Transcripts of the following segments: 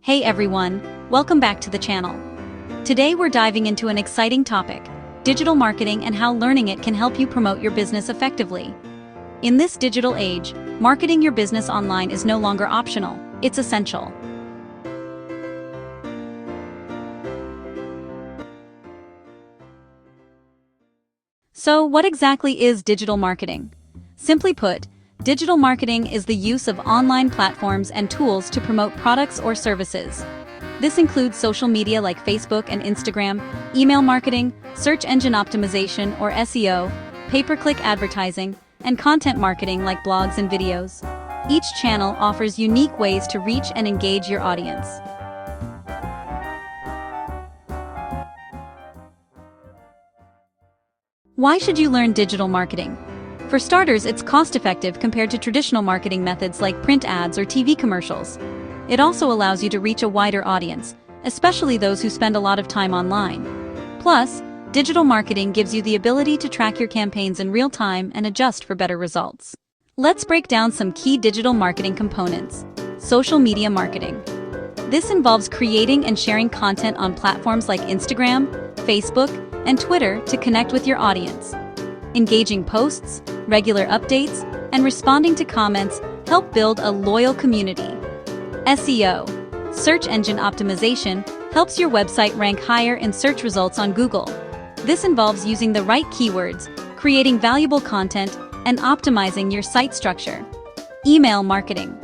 Hey everyone, welcome back to the channel. Today we're diving into an exciting topic, digital marketing and how learning it can help you promote your business effectively. In this digital age, marketing your business online is no longer optional, it's essential. So, what exactly is digital marketing? Simply put, digital marketing is the use of online platforms and tools to promote products or services. This includes social media like Facebook and Instagram, email marketing, search engine optimization or SEO, pay-per-click advertising, and content marketing like blogs and videos. Each channel offers unique ways to reach and engage your audience. Why should you learn digital marketing? For starters, it's cost-effective compared to traditional marketing methods like print ads or TV commercials. It also allows you to reach a wider audience, especially those who spend a lot of time online. Plus, digital marketing gives you the ability to track your campaigns in real time and adjust for better results. Let's break down some key digital marketing components. Social media marketing. This involves creating and sharing content on platforms like Instagram, Facebook, and Twitter to connect with your audience. Engaging posts, regular updates, and responding to comments help build a loyal community. SEO, search engine optimization, helps your website rank higher in search results on Google. This involves using the right keywords, creating valuable content, and optimizing your site structure. Email marketing.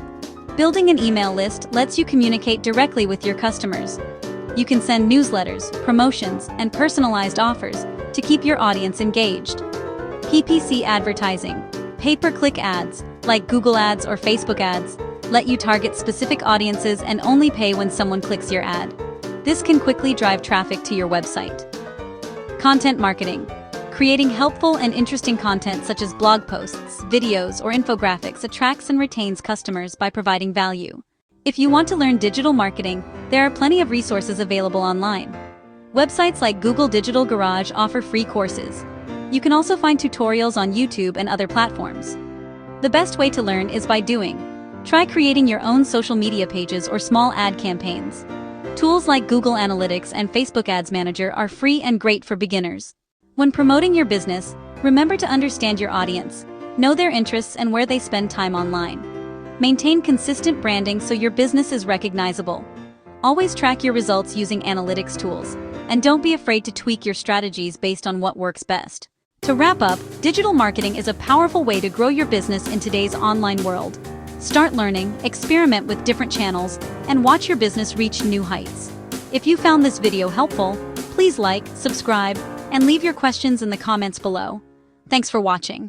Building an email list lets you communicate directly with your customers. You can send newsletters, promotions, and personalized offers to keep your audience engaged. PPC advertising. Pay-per-click ads, like Google ads or Facebook ads, let you target specific audiences and only pay when someone clicks your ad. This can quickly drive traffic to your website. Content marketing. Creating helpful and interesting content such as blog posts, videos, or infographics attracts and retains customers by providing value. If you want to learn digital marketing, there are plenty of resources available online. Websites like Google Digital Garage offer free courses. You can also find tutorials on YouTube and other platforms. The best way to learn is by doing. Try creating your own social media pages or small ad campaigns. Tools like Google Analytics and Facebook Ads Manager are free and great for beginners. When promoting your business, remember to understand your audience, know their interests and where they spend time online. Maintain consistent branding so your business is recognizable. Always track your results using analytics tools, and don't be afraid to tweak your strategies based on what works best. To wrap up, digital marketing is a powerful way to grow your business in today's online world. Start learning, experiment with different channels, and watch your business reach new heights. If you found this video helpful, please like, subscribe, and leave your questions in the comments below. Thanks for watching.